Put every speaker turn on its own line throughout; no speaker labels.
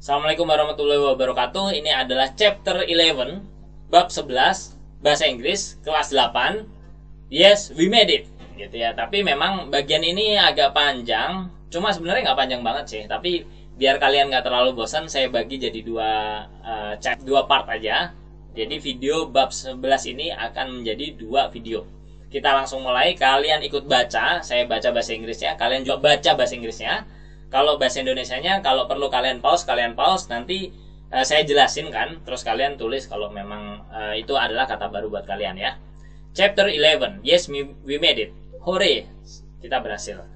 Assalamualaikum warahmatullahi wabarakatuh. Ini adalah chapter 11, bab 11, bahasa Inggris, kelas 8. Yes, we made it. Gitu ya. Tapi memang bagian ini agak panjang. Cuma sebenarnya nggak panjang banget sih. Tapi biar kalian nggak terlalu bosan, saya bagi jadi dua part aja. Jadi video bab 11 ini akan menjadi 2 video. Kita langsung mulai. Kalian ikut baca. Saya baca bahasa Inggrisnya. Kalian juga baca bahasa Inggrisnya. Kalau bahasa Indonesianya, kalau perlu kalian pause. Nanti saya jelasin kan, terus kalian tulis kalau memang itu adalah kata baru buat kalian ya. Chapter 11. Yes, we made it. Hooray, kita berhasil.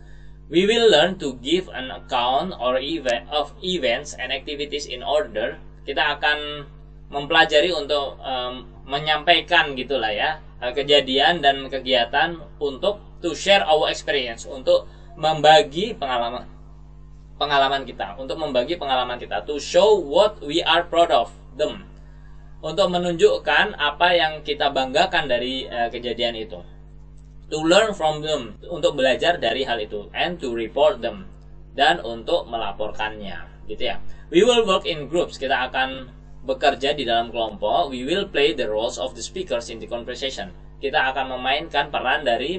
We will learn to give an account or of events and activities in order. Kita akan mempelajari untuk menyampaikan gitulah ya, kejadian dan kegiatan untuk to share our experience, untuk membagi pengalaman kita, to show what we are proud of them, untuk menunjukkan apa yang kita banggakan dari kejadian itu, to learn from them, untuk belajar dari hal itu, and to report them, dan untuk melaporkannya, gitu ya. We will work in groups, kita akan bekerja di dalam kelompok. We will play the roles of the speakers in the conversation, kita akan memainkan peran dari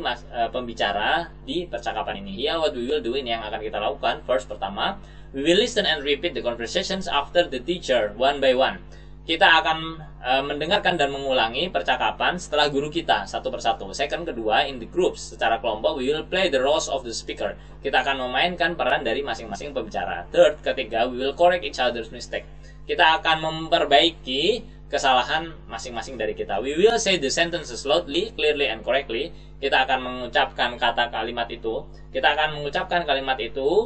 pembicara di percakapan ini. Here what we will do, ini yang akan kita lakukan. First, pertama, we will listen and repeat the conversations after the teacher one by one. Kita akan mendengarkan dan mengulangi percakapan setelah guru kita satu persatu. Second, kedua, in the groups, secara kelompok, we will play the roles of the speaker. Kita akan memainkan peran dari masing-masing pembicara. Third, ketiga, we will correct each other's mistake. Kita akan memperbaiki kesalahan masing-masing dari kita. We will say the sentences loudly, clearly, and correctly. Kita akan mengucapkan kalimat itu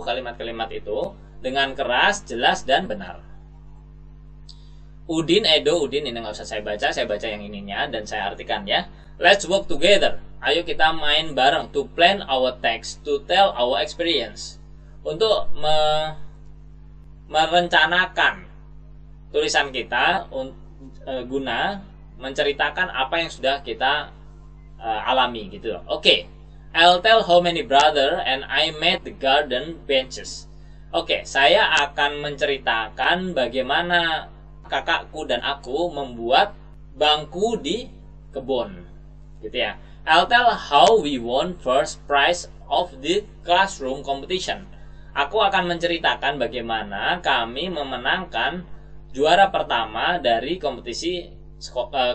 kalimat-kalimat itu dengan keras, jelas, dan benar. Udin ini nggak usah saya baca yang ininya dan saya artikan ya. Let's work together. Ayo kita main bareng. To plan our text, to tell our experience. Untuk merencanakan tulisan kita guna menceritakan apa yang sudah kita alami gitu. Oke. I'll tell how many brother and I made the garden benches. Oke, saya akan menceritakan bagaimana kakakku dan aku membuat bangku di kebun. Gitu ya. I'll tell how we won first prize of the classroom competition. Aku akan menceritakan bagaimana kami memenangkan juara pertama dari kompetisi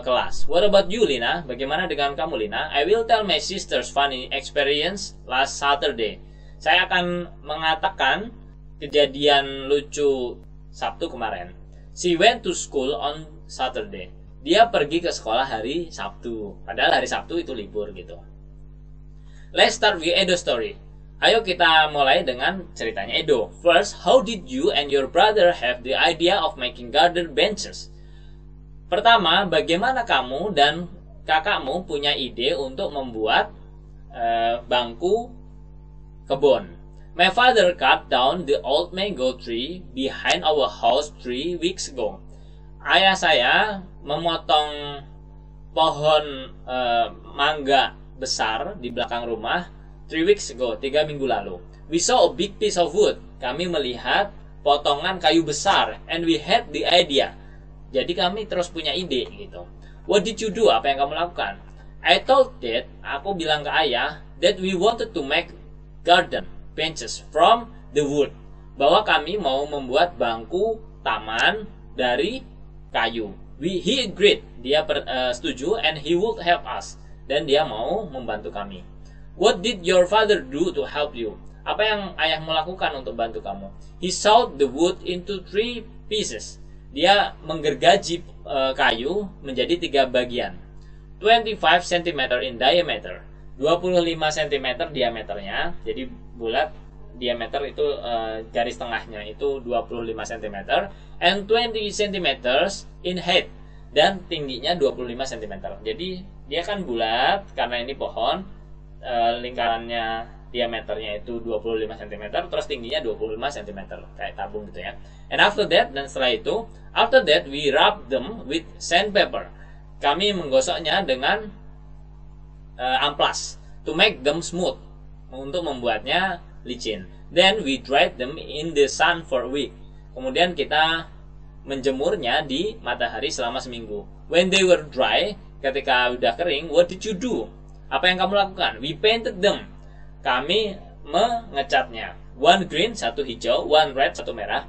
kelas. What about you, Lina? Bagaimana dengan kamu, Lina? I will tell my sister's funny experience last Saturday. Saya akan mengatakan kejadian lucu Sabtu kemarin. She went to school on Saturday. Dia pergi ke sekolah hari Sabtu. Padahal hari Sabtu itu libur gitu. Let's start with Edo story. Ayo kita mulai dengan ceritanya Edo. First, how did you and your brother have the idea of making garden benches? Pertama, bagaimana kamu dan kakakmu punya ide untuk membuat bangku kebun? My father cut down the old mango tree behind our house 3 weeks ago. Ayah saya memotong pohon mangga besar di belakang rumah 3 weeks ago, 3 minggu lalu. We saw a big piece of wood. Kami melihat potongan kayu besar, and we had the idea. Jadi kami terus punya ide gitu. What did you do? Apa yang kamu lakukan? I told Dad, aku bilang ke ayah, that we wanted to make garden benches from the wood. Bahwa kami mau membuat bangku taman dari kayu. He agreed. Dia setuju, and he would help us. Dan dia mau membantu kami. What did your father do to help you? Apa yang ayahmu lakukan untuk bantu kamu? He sawed the wood into 3 pieces. Dia menggergaji kayu menjadi 3 bagian. 25 cm in diameter. 25 cm diameternya. Jadi bulat, diameter itu garis tengahnya itu 25 cm. And 20 cm in height. Dan tingginya 25 cm. Jadi dia kan bulat karena ini pohon. Lingkarannya diameternya itu 25 cm, terus tingginya 25 cm, kayak tabung gitu ya. And after that, dan setelah itu, after that we rub them with sandpaper. Kami menggosoknya dengan amplas to make them smooth, untuk membuatnya licin. Then we dried them in the sun for a week. Kemudian kita menjemurnya di matahari selama seminggu. When they were dry, ketika udah kering, what did you do? Apa yang kamu lakukan? We painted them. Kami mengecatnya. One green, satu hijau, one red, satu merah,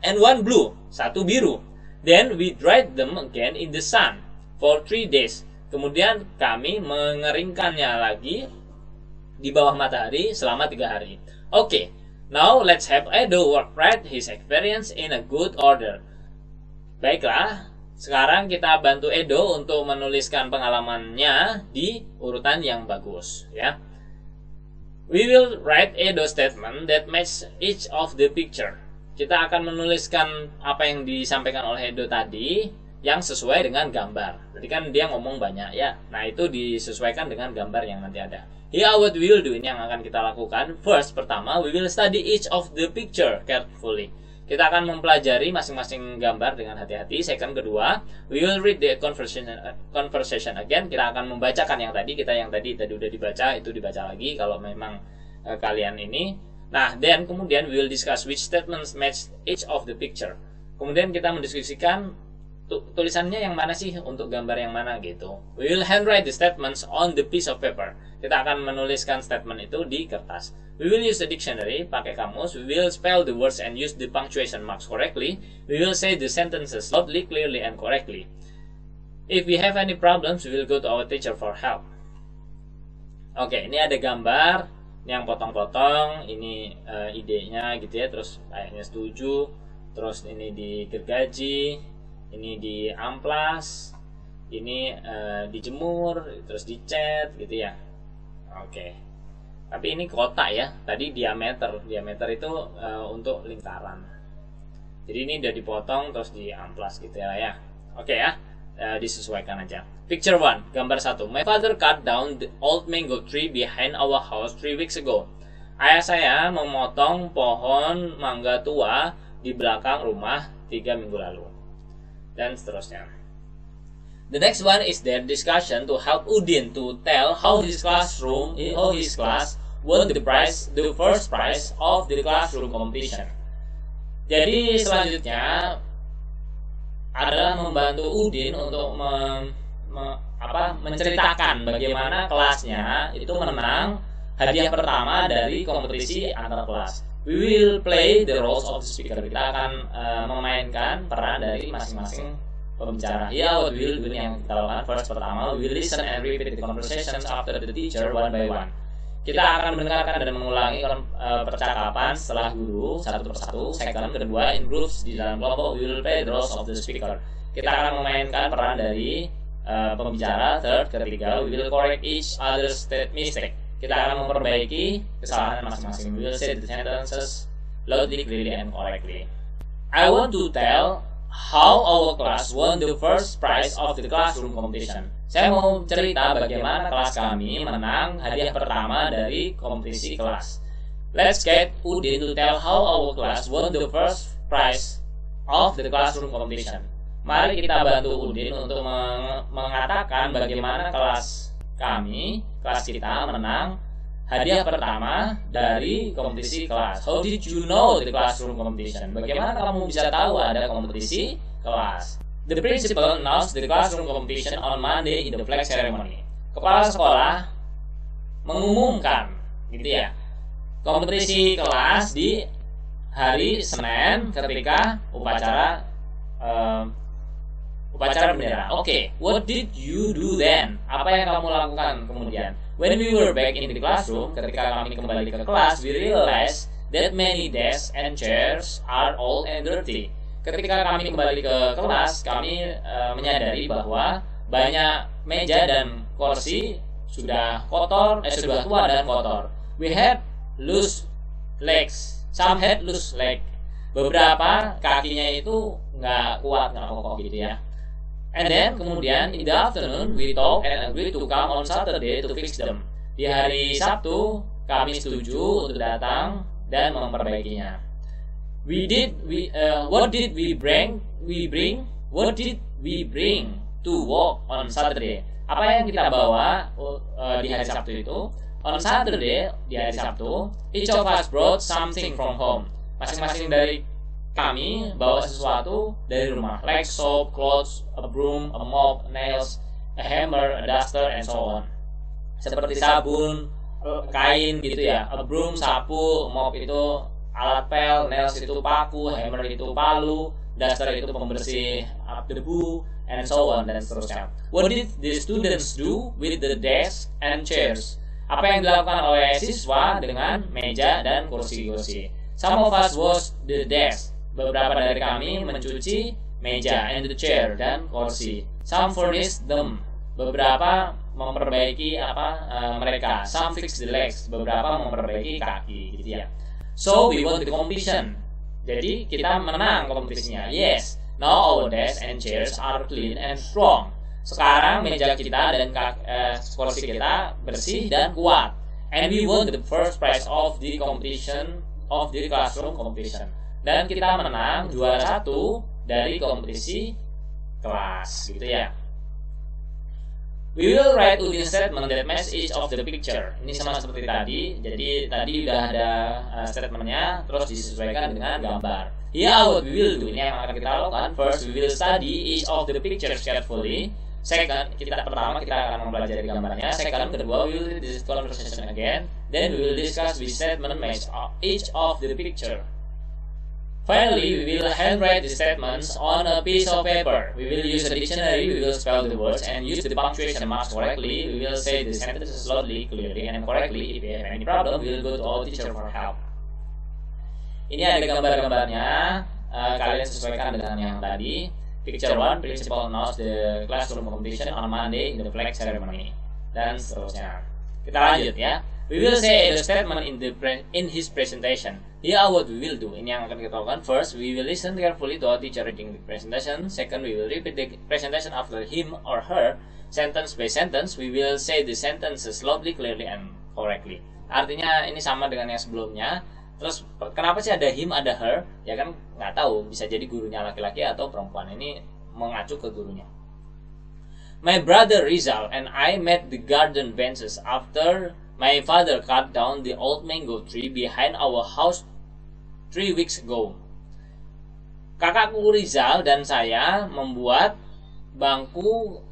and one blue, satu biru. Then we dried them again in the sun for 3 days. Kemudian kami mengeringkannya lagi di bawah matahari selama 3 hari. Okay, now let's have Edo write his experience in a good order. Baiklah, sekarang kita bantu Edo untuk menuliskan pengalamannya di urutan yang bagus, ya. We will write Edo statement that match each of the picture. Kita akan menuliskan apa yang disampaikan oleh Edo tadi yang sesuai dengan gambar. Jadi kan dia ngomong banyak ya. Nah, itu disesuaikan dengan gambar yang nanti ada. Here what we will do, ini yang akan kita lakukan. First, pertama, we will study each of the picture carefully. Kita akan mempelajari masing-masing gambar dengan hati-hati. Second, kedua, we will read the conversation again. Kita akan membacakan yang tadi udah dibaca, itu dibaca lagi kalau memang kalian ini. Nah, then kemudian we will discuss which statements match each of the picture. Kemudian kita mendiskusikan tulisannya yang mana sih untuk gambar yang mana gitu. We will handwrite the statements on the piece of paper. Kita akan menuliskan statement itu di kertas. We will use the dictionary, pakai kamus. We will spell the words and use the punctuation marks correctly. We will say the sentences loudly, clearly, and correctly. If we have any problems, we will go to our teacher for help. Oke, ini ada gambar yang potong-potong. Ini idenya gitu ya. Terus kayaknya setuju. Terus ini digergaji. Ini di amplas. Ini dijemur. Terus dicat gitu ya. Oke. Tapi ini kotak ya. Tadi diameter. Diameter itu untuk lingkaran. Jadi ini udah dipotong terus diamplas gitu ya. Oke ya. Disesuaikan aja. Picture 1, gambar 1. My father cut down the old mango tree behind our house 3 weeks ago. Ayah saya memotong pohon mangga tua di belakang rumah 3 minggu lalu. Dan seterusnya. The next one is their discussion to help Udin to tell how his class won the first prize of the classroom competition. Jadi selanjutnya adalah membantu Udin untuk menceritakan bagaimana kelasnya itu menang hadiah pertama dari kompetisi antar kelas. We will play the roles of the speaker. Kita akan memainkan peran dari masing-masing pembicara. Ya, what we will do yang kita lakukan first, pertama, we will listen and repeat the conversations after the teacher one by one. Kita akan mendengarkan dan mengulangi percakapan setelah guru satu persatu. Second, kedua, in groups di dalam kelompok, we will play the roles of the speaker. Kita akan memainkan peran dari pembicara. Third, ketiga, we will correct each other's mistake. Kita akan memperbaiki kesalahan masing-masing. We will say the sentences loudly, clearly, and correctly. I want to tell how our class won the first prize of the classroom competition. Saya mau cerita bagaimana kelas kami menang hadiah pertama dari kompetisi kelas. Let's get Udin to tell how our class won the first prize of the classroom competition. Mari kita bantu Udin untuk mengatakan bagaimana kelas kita menang hadiah pertama dari kompetisi kelas. How did you know the classroom competition? Bagaimana kamu bisa tahu ada kompetisi kelas? The principal announced the classroom competition on Monday in the flag ceremony. Kepala sekolah mengumumkan, gitu ya, kompetisi kelas di hari Senin ketika upacara bendera. Oke, what did you do then? Apa yang kamu lakukan kemudian? When we were back in the classroom, ketika kami kembali ke kelas, we realized that many desks and chairs are old and dirty. Ketika kami kembali ke kelas, kami menyadari bahwa banyak meja dan kursi sudah sudah tua dan kotor. We had loose legs. Some had loose leg. Beberapa kakinya itu nggak kuat, nggak kokoh gitu ya. And then kemudian in the afternoon we talked and agreed to come on Saturday to fix them. Di hari Sabtu kami setuju untuk datang dan memperbaikinya. What did we bring to work on Saturday? Apa yang kita bawa di hari Sabtu itu? On Saturday, di hari Sabtu, each of us brought something from home. Masing-masing dari kami bawa sesuatu dari rumah, like soap, clothes, a broom, a mop, nails, a hammer, a duster, and so on. Seperti sabun, kain gitu ya. A broom sapu, mop itu alat pel, nails itu paku, hammer itu palu, duster itu pembersih debu, and so on, dan seterusnya. What did the students do with the desk and chairs? Apa yang dilakukan oleh siswa dengan meja dan kursi-kursi? Some of us wash the desk. Beberapa dari kami mencuci meja and the chair dan kursi. Some furnish them. Beberapa memperbaiki mereka. Some fix the legs. Beberapa memperbaiki kaki, gitu ya. So we won the competition. Jadi kita menang kompetisinya. Yes. Now our desks and chairs are clean and strong. Sekarang meja kita dan kursi kita bersih dan kuat. And we won the first prize of the competition of the classroom competition. Dan kita menang juara 1 dari kompetisi kelas, gitu ya. We will write Udin statement that match each of the picture. Ini sama seperti tadi. Jadi tadi udah ada statementnya, terus disesuaikan dengan gambar. Here what we will do. Ini yang akan kita lakukan. First, we will study each of the pictures carefully. Second, pertama kita akan mempelajari gambarnya. Second, kedua, we will discuss conversation again. Then we will discuss which statement match each of the picture. Finally, we will handwrite the statements on a piece of paper. We will use a dictionary, we will spell the words and use the punctuation marks correctly. We will say the sentences slowly, clearly, and correctly. If we have any problem, we will go to our teacher for help. Ini ada gambar-gambarnya, kalian sesuaikan dengan yang tadi. Picture 1, principal announced the classroom competition on Monday in the flag ceremony. Dan seterusnya. Kita lanjut ya. We will say the statement in his presentation. Here what we will do. Ini yang akan kita lakukan. First, we will listen carefully to our teacher reading the presentation. Second, we will repeat the presentation after him or her. Sentence by sentence, we will say the sentences slowly, clearly, and correctly. Artinya ini sama dengan yang sebelumnya. Terus kenapa sih ada him, ada her? Ya kan nggak tahu. Bisa jadi gurunya laki-laki atau perempuan. Ini mengacu ke gurunya. My brother Rizal and I met the garden benches after my father cut down the old mango tree behind our house 3 weeks ago. Kakakku Rizal dan saya membuat bangku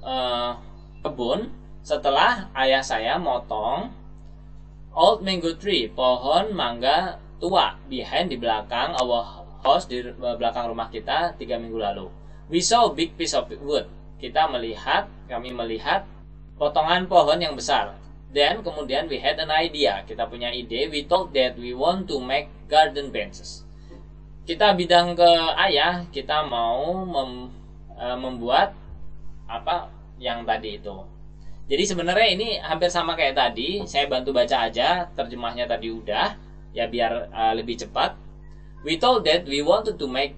kebun setelah ayah saya motong old mango tree, pohon mangga tua, behind di belakang our house, di belakang rumah kita 3 minggu lalu. We saw a big piece of wood. Kami melihat potongan pohon yang besar. Then kemudian we had an idea. Kita punya ide. We thought that we want to make garden benches. Kita bidang ke ayah. Kita mau membuat apa yang tadi itu. Jadi sebenarnya ini hampir sama kayak tadi. Saya bantu baca aja. Terjemahnya tadi udah. Ya biar lebih cepat. We thought that we wanted to make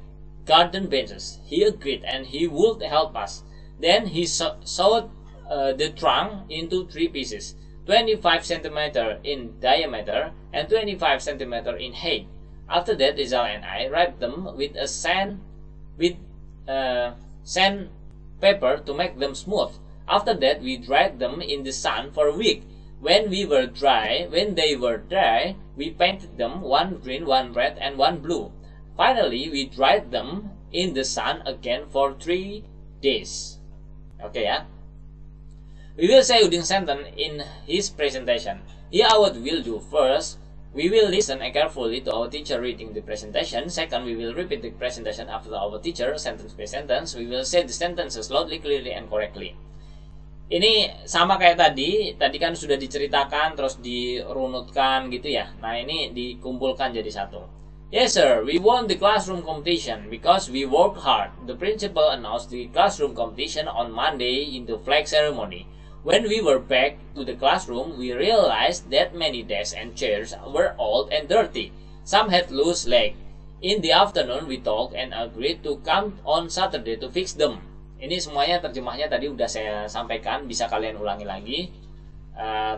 garden benches. He agreed and he would help us. Then he sawed the trunk into 3 pieces. 25 cm in diameter and 25 cm in height. After that, Rizal and I wrapped them with sandpaper to make them smooth. After that, we dried them in the sun for a week. When they were dry, we painted them, one green, one red, and one blue. Finally, we dried them in the sun again for 3 days. Okay, ya. We will say Udin sentence in his presentation. Here what we will do. First, we will listen carefully to our teacher reading the presentation. Second, we will repeat the presentation after our teacher, sentence by sentence. We will say the sentences loudly, clearly, and correctly. Ini sama kayak tadi. Tadi kan sudah diceritakan, terus dirunutkan gitu ya. Nah ini dikumpulkan jadi satu. Yes sir, we won the classroom competition because we worked hard. The principal announced the classroom competition on Monday in the flag ceremony. When we were back to the classroom, we realized that many desks and chairs were old and dirty. Some had loose legs. In the afternoon, we talked and agreed to come on Saturday to fix them. Ini semuanya terjemahnya tadi udah saya sampaikan, bisa kalian ulangi lagi.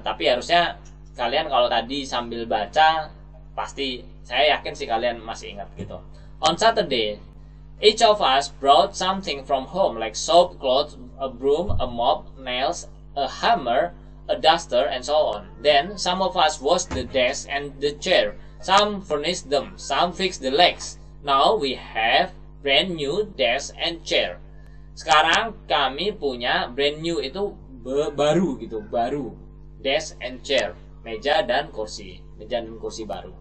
Tapi harusnya kalian kalau tadi sambil baca, pasti saya yakin sih kalian masih ingat gitu. On Saturday, each of us brought something from home like soap, clothes, a broom, a mop, nails, a hammer, a duster, and so on. Then some of us washed the desk and the chair. Some furnished them. Some fixed the legs. Now we have brand new desk and chair. Sekarang kami punya brand new itu baru gitu, baru. Desk and chair, meja dan kursi baru.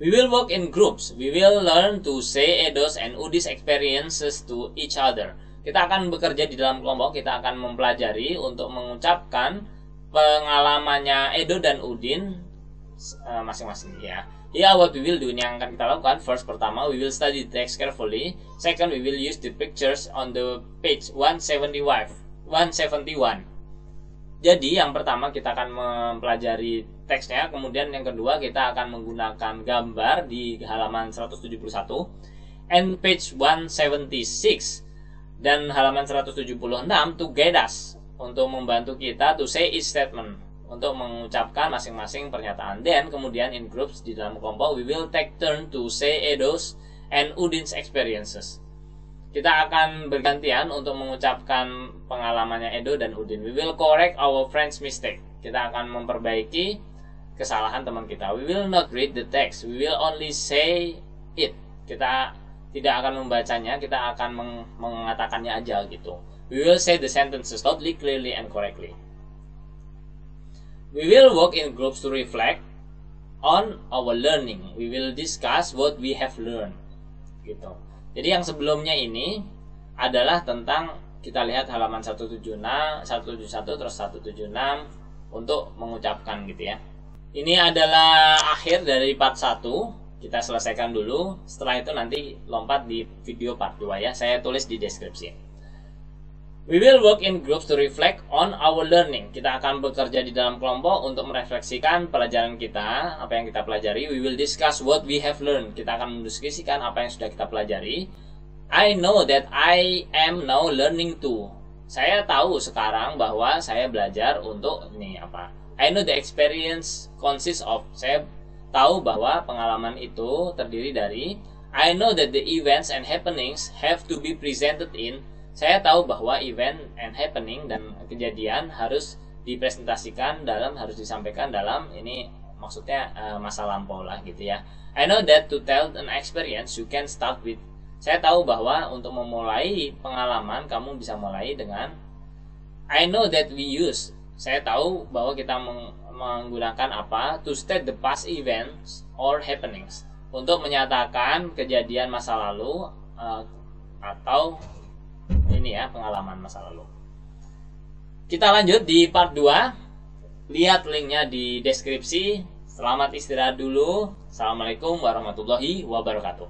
We will work in groups. We will learn to say Edo's and Udi's experiences to each other. Kita akan bekerja di dalam kelompok. Kita akan mempelajari untuk mengucapkan pengalamannya Edo dan Udin masing-masing ya. Here what we will do, ini yang akan kita lakukan. First, pertama, we will study the text carefully. Second, we will use the pictures on the page 171. Jadi yang pertama kita akan mempelajari teksnya, kemudian yang kedua kita akan menggunakan gambar di halaman 171 and page 176 dan halaman 176 to guide us, untuk membantu kita to say each statement, untuk mengucapkan masing-masing pernyataan. Dan kemudian in groups, di dalam kelompok, we will take turn to say Edo's and Udin's experiences. Kita akan bergantian untuk mengucapkan pengalamannya Edo dan Udin. We will correct our friend's mistake. Kita akan memperbaiki kesalahan teman kita. We will not read the text. We will only say it. Kita tidak akan membacanya, kita akan mengatakannya aja gitu. We will say the sentences loudly, clearly, and correctly. We will work in groups to reflect on our learning. We will discuss what we have learned. Gitu. Jadi yang sebelumnya ini adalah tentang, kita lihat halaman 171 terus 176 untuk mengucapkan gitu ya. Ini adalah akhir dari part 1. Kita selesaikan dulu. Setelah itu nanti lompat di video part 2 ya. Saya tulis di deskripsi. We will work in groups to reflect on our learning. Kita akan bekerja di dalam kelompok untuk merefleksikan pelajaran kita, apa yang kita pelajari. We will discuss what we have learned. Kita akan mendiskusikan apa yang sudah kita pelajari. I know that I am now learning too. Saya tahu sekarang bahwa saya belajar untuk ini apa. I know the experience consists of. Saya tahu bahwa pengalaman itu terdiri dari. I know that the events and happenings have to be presented in. Saya tahu bahwa event and happening dan kejadian harus dipresentasikan harus disampaikan dalam, ini maksudnya masa lampau lah gitu ya. I know that to tell an experience you can start with. Saya tahu bahwa untuk memulai pengalaman kamu bisa mulai dengan. I know that we use. Saya tahu bahwa kita menggunakan apa? To state the past events or happenings. Untuk menyatakan kejadian masa lalu atau ini ya, pengalaman masa lalu. Kita lanjut di part 2. Lihat linknya di deskripsi. Selamat istirahat dulu. Assalamualaikum warahmatullahi wabarakatuh.